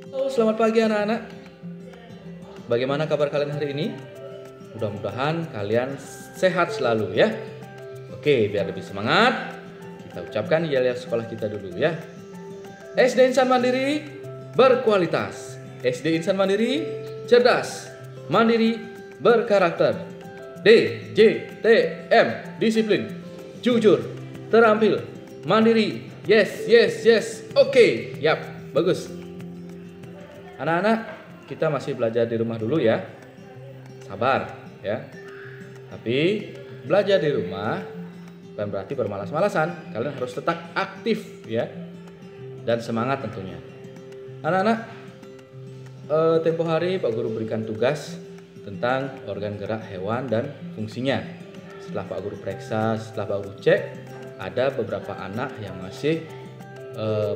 Halo, selamat pagi anak-anak. Bagaimana kabar kalian hari ini? Mudah-mudahan kalian sehat selalu ya. Oke, biar lebih semangat, kita ucapkan yel-yel sekolah kita dulu ya. SD Insan Mandiri berkualitas. SD Insan Mandiri cerdas, mandiri, berkarakter. D, J, T, M, disiplin, jujur, terampil, mandiri. Yes, yes, yes. Oke, yap, bagus. Anak-anak, kita masih belajar di rumah dulu ya. Sabar ya. Tapi belajar di rumah bukan berarti bermalas-malasan. Kalian harus tetap aktif ya. Dan semangat tentunya. Anak-anak, tempo hari Pak Guru berikan tugas tentang organ gerak hewan dan fungsinya. Setelah Pak Guru periksa, setelah Pak Guru cek, ada beberapa anak yang masih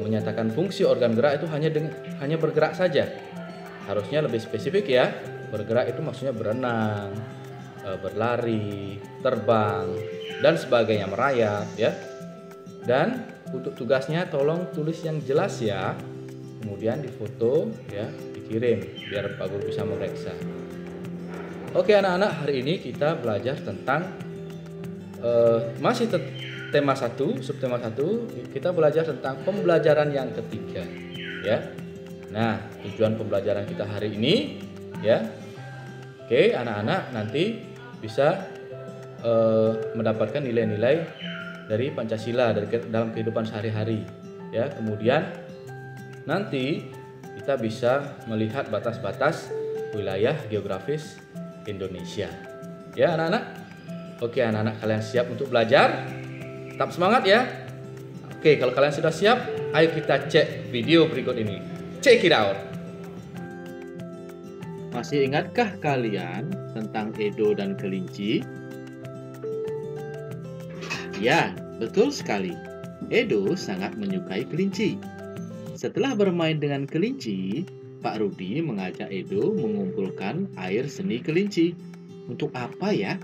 menyatakan fungsi organ gerak itu hanya bergerak saja. Harusnya lebih spesifik ya. Bergerak itu maksudnya berenang, berlari, terbang, dan sebagainya, merayap ya. Dan untuk tugasnya tolong tulis yang jelas ya. Kemudian difoto ya, dikirim biar Pak Guru bisa memeriksa. Oke anak-anak, hari ini kita belajar tentang masih tema 1, subtema 1, kita belajar tentang pembelajaran yang ketiga ya. Nah, tujuan pembelajaran kita hari ini ya. Oke, anak-anak nanti bisa mendapatkan nilai-nilai dari Pancasila dalam kehidupan sehari-hari ya. Kemudian nanti kita bisa melihat batas-batas wilayah geografis Indonesia. Ya, anak-anak. Oke, anak-anak, kalian siap untuk belajar? Tetap semangat ya. Oke, kalau kalian sudah siap, ayo kita cek video berikut ini. Check it out. Masih ingatkah kalian tentang Edo dan kelinci? Ya, betul sekali. Edo sangat menyukai kelinci. Setelah bermain dengan kelinci, Pak Rudi mengajak Edo mengumpulkan air seni kelinci. Untuk apa ya?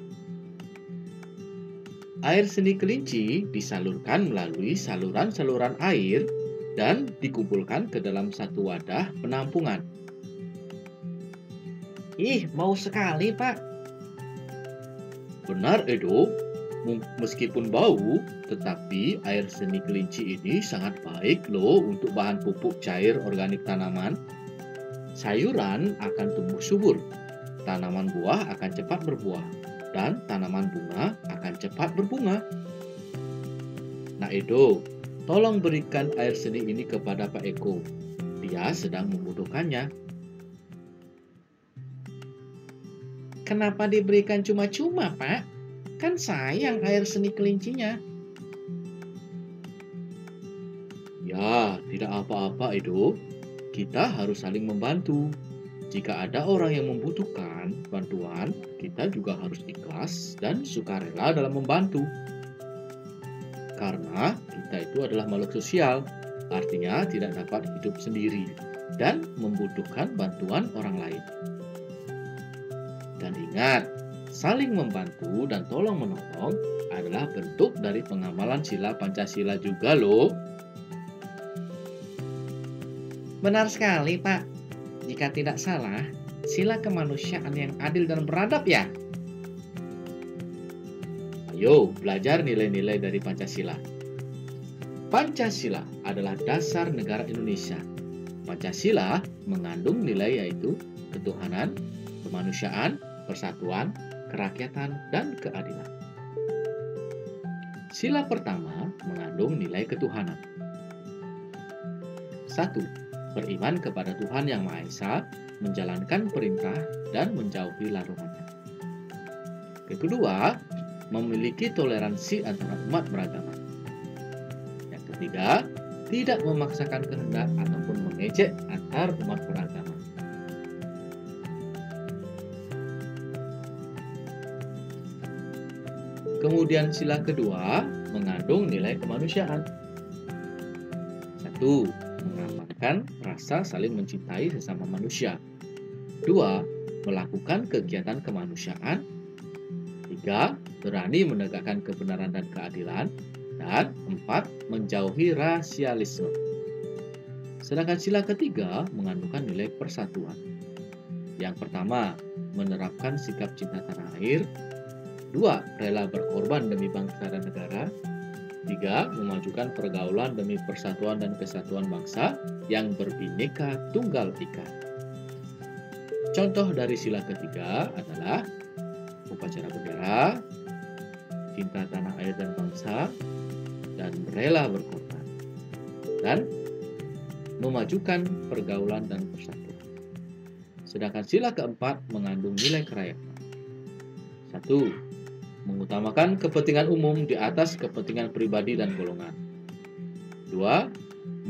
Air seni kelinci disalurkan melalui saluran-saluran air dan dikumpulkan ke dalam satu wadah penampungan. Ih, mau sekali, Pak. Benar, Edo. Meskipun bau, tetapi air seni kelinci ini sangat baik loh untuk bahan pupuk cair organik tanaman. Sayuran akan tumbuh subur, tanaman buah akan cepat berbuah, dan tanaman bunga akan cepat berbunga. Nah Edo, tolong berikan air seni ini kepada Pak Eko. Dia sedang membutuhkannya. Kenapa diberikan cuma-cuma, Pak? Kan sayang air seni kelincinya. Ya, tidak apa-apa Edo. Kita harus saling membantu. Jika ada orang yang membutuhkan bantuan, kita juga harus ikhlas dan sukarela dalam membantu. Karena kita itu adalah makhluk sosial, artinya tidak dapat hidup sendiri dan membutuhkan bantuan orang lain. Dan ingat, saling membantu dan tolong-menolong adalah bentuk dari pengamalan sila Pancasila juga loh. Benar sekali, Pak. Jika tidak salah, sila kemanusiaan yang adil dan beradab ya? Ayo belajar nilai-nilai dari Pancasila. Pancasila adalah dasar negara Indonesia. Pancasila mengandung nilai yaitu ketuhanan, kemanusiaan, persatuan, kerakyatan, dan keadilan. Sila pertama mengandung nilai ketuhanan. 1. Beriman kepada Tuhan Yang Maha Esa, menjalankan perintah dan menjauhi larangannya. Kedua, memiliki toleransi antara umat beragama. Yang ketiga, tidak memaksakan kehendak ataupun mengejek antar umat beragama. Kemudian sila kedua mengandung nilai kemanusiaan. 1. Mengamalkan rasa saling mencintai sesama manusia. 2. Melakukan kegiatan kemanusiaan. 3. Berani menegakkan kebenaran dan keadilan. Dan 4. Menjauhi rasialisme. Sedangkan sila ketiga mengandungkan nilai persatuan. Yang pertama, menerapkan sikap cinta tanah air. 2. Rela berkorban demi bangsa dan negara. 3. Memajukan pergaulan demi persatuan dan kesatuan bangsa yang berbineka tunggal ika. Contoh dari sila ketiga adalah upacara bendera, cinta tanah air dan bangsa, dan rela berkorban, dan memajukan pergaulan dan persatuan. Sedangkan sila keempat mengandung nilai kerakyatan. 1. Mengutamakan kepentingan umum di atas kepentingan pribadi dan golongan. 2.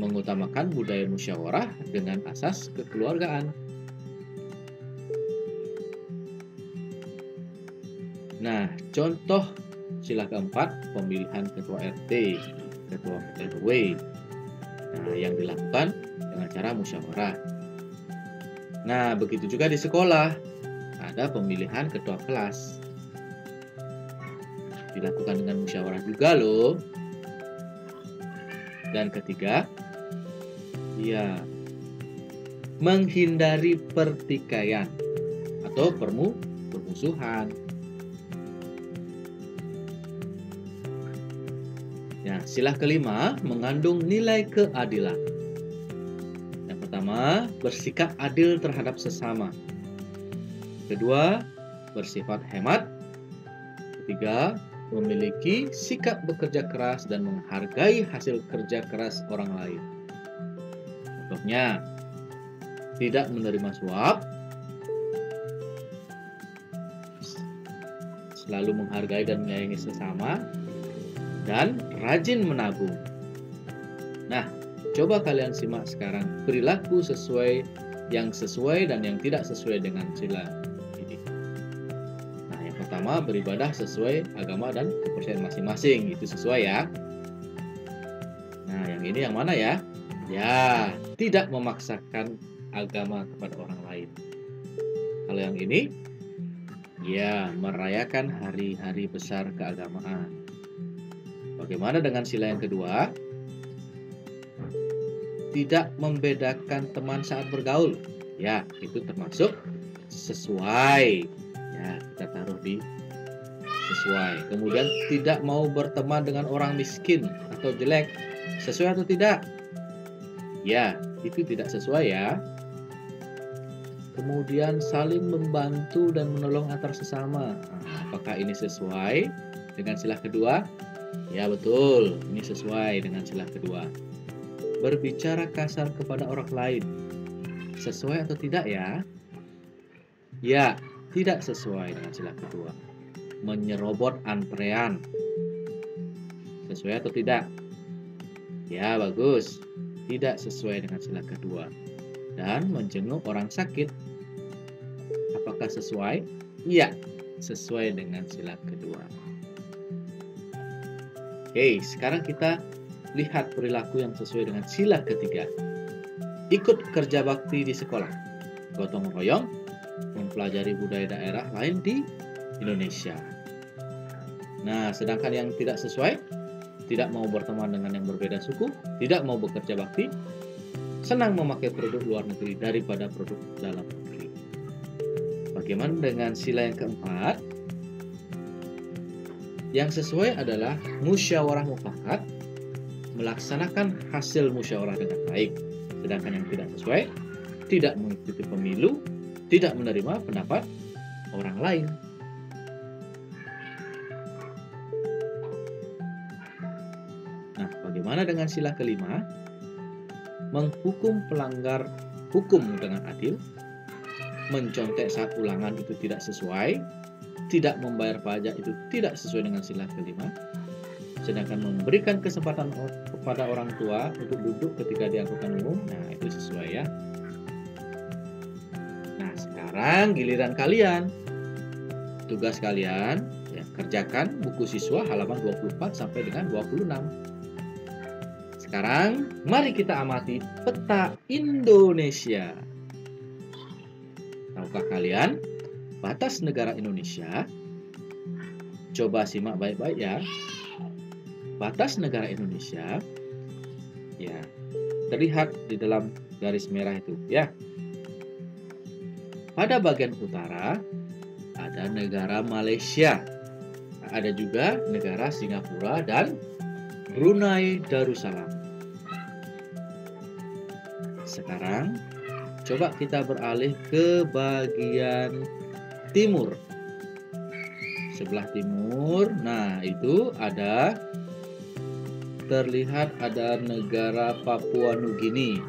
Mengutamakan budaya musyawarah dengan asas kekeluargaan. Nah, contoh sila keempat, pemilihan ketua RT, ketua RW. Nah, yang dilakukan dengan cara musyawarah. Nah, begitu juga di sekolah, ada pemilihan ketua kelas. Dilakukan dengan musyawarah juga loh. Dan ketiga, ya, menghindari pertikaian atau permusuhan. Nah, sila kelima mengandung nilai keadilan. Yang pertama, bersikap adil terhadap sesama. Kedua, bersifat hemat. Ketiga, memiliki sikap bekerja keras dan menghargai hasil kerja keras orang lain. Contohnya, tidak menerima suap, selalu menghargai dan menyayangi sesama, dan rajin menabung. Nah, coba kalian simak sekarang perilaku yang sesuai dan yang tidak sesuai dengan sila ini. Nah, yang pertama, beribadah sesuai agama dan kepercayaan masing-masing. Itu sesuai ya. Nah, yang ini yang mana ya? Ya, tidak memaksakan agama kepada orang lain. Kalau yang ini, ya, merayakan hari-hari besar keagamaan. Bagaimana dengan sila yang kedua? Tidak membedakan teman saat bergaul. Ya, itu termasuk sesuai. Ya, kita taruh di sesuai. Kemudian tidak mau berteman dengan orang miskin atau jelek. Sesuai atau tidak? Ya, itu tidak sesuai ya. Kemudian saling membantu dan menolong antar sesama. Nah, apakah ini sesuai dengan sila kedua? Ya betul, ini sesuai dengan sila kedua. Berbicara kasar kepada orang lain, sesuai atau tidak ya? Ya, tidak sesuai dengan sila kedua. Menyerobot antrean, sesuai atau tidak? Ya bagus, tidak sesuai dengan sila kedua. Dan menjenguk orang sakit, apakah sesuai? Iya, sesuai dengan sila kedua. Oke, sekarang kita lihat perilaku yang sesuai dengan sila ketiga. Ikut kerja bakti di sekolah, gotong royong, mempelajari budaya daerah lain di Indonesia. Nah, sedangkan yang tidak sesuai, tidak mau berteman dengan yang berbeda suku, tidak mau bekerja bakti, senang memakai produk luar negeri daripada produk dalam negeri. Bagaimana dengan sila yang keempat? Yang sesuai adalah musyawarah mufakat, melaksanakan hasil musyawarah dengan baik. Sedangkan yang tidak sesuai, tidak mengikuti pemilu, tidak menerima pendapat orang lain. Nah, bagaimana dengan sila kelima? Menghukum pelanggar hukum dengan adil, mencontek saat ulangan itu tidak sesuai, tidak membayar pajak itu tidak sesuai dengan sila kelima. Sedangkan memberikan kesempatan kepada orang tua untuk duduk ketika di angkutan umum, nah itu sesuai ya. Nah, sekarang giliran kalian. Tugas kalian ya, kerjakan buku siswa halaman 24 sampai dengan 26. Sekarang mari kita amati peta Indonesia. Tahukah kalian batas negara Indonesia? Coba simak baik-baik ya. Batas negara Indonesia ya terlihat di dalam garis merah itu ya. Pada bagian utara ada negara Malaysia. Ada juga negara Singapura dan Brunei Darussalam. Sekarang coba kita beralih ke bagian timur. Sebelah timur, nah itu terlihat ada negara Papua Nugini.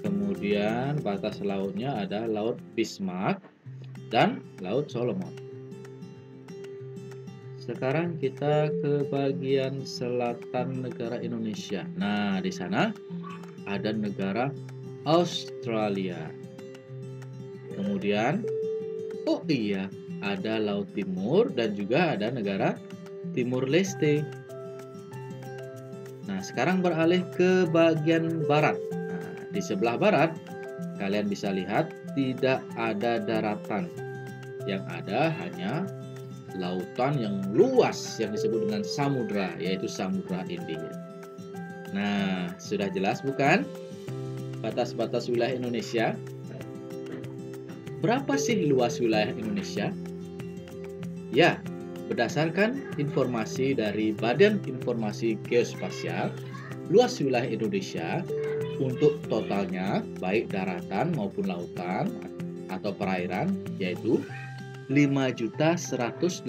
Kemudian batas lautnya ada Laut Bismarck dan Laut Solomon. Sekarang kita ke bagian selatan negara Indonesia. Nah, di sana ada negara Australia. Kemudian, oh iya, ada Laut Timur dan juga ada negara Timur Leste. Nah, sekarang beralih ke bagian barat. Nah, di sebelah barat, kalian bisa lihat tidak ada daratan. Yang ada hanya lautan yang luas yang disebut dengan samudra, yaitu Samudra Hindia. Nah, sudah jelas bukan batas-batas wilayah Indonesia? Berapa sih luas wilayah Indonesia? Ya, berdasarkan informasi dari Badan Informasi Geospasial, luas wilayah Indonesia untuk totalnya baik daratan maupun lautan atau perairan yaitu 5.180.053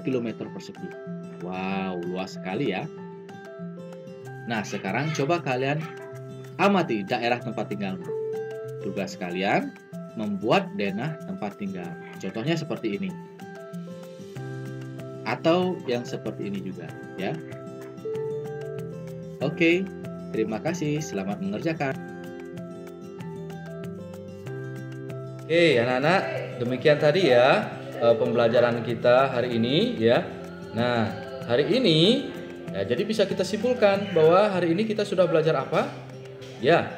km persegi. Wow, luas sekali ya. Nah, sekarang coba kalian amati daerah tempat tinggalmu. Tugas kalian membuat denah tempat tinggal. Contohnya seperti ini. Atau yang seperti ini juga, ya. Oke, terima kasih. Selamat mengerjakan. Oke, anak-anak, demikian tadi ya pembelajaran kita hari ini ya. Nah, hari ini ya, jadi bisa kita simpulkan bahwa hari ini kita sudah belajar apa? Ya,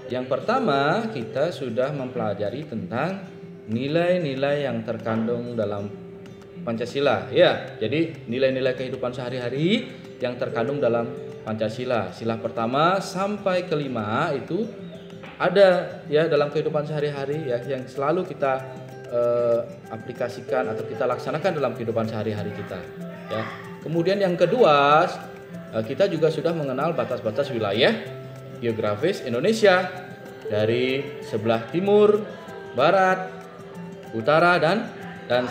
yang pertama kita sudah mempelajari tentang nilai-nilai yang terkandung dalam Pancasila. Ya, jadi nilai-nilai kehidupan sehari-hari yang terkandung dalam Pancasila. Sila pertama sampai kelima itu ada ya dalam kehidupan sehari-hari ya yang selalu kita aplikasikan atau kita laksanakan dalam kehidupan sehari-hari kita ya. Kemudian yang kedua, kita juga sudah mengenal batas-batas wilayah geografis Indonesia dari sebelah timur, barat, utara dan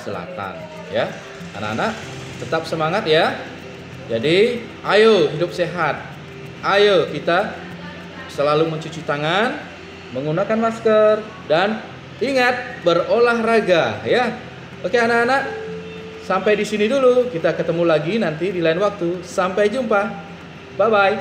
selatan ya. Anak-anak tetap semangat ya. Jadi ayo hidup sehat. Ayo kita selalu mencuci tangan, menggunakan masker, dan ingat berolahraga ya. Oke anak-anak, sampai di sini dulu. Kita ketemu lagi nanti di lain waktu. Sampai jumpa. Bye bye.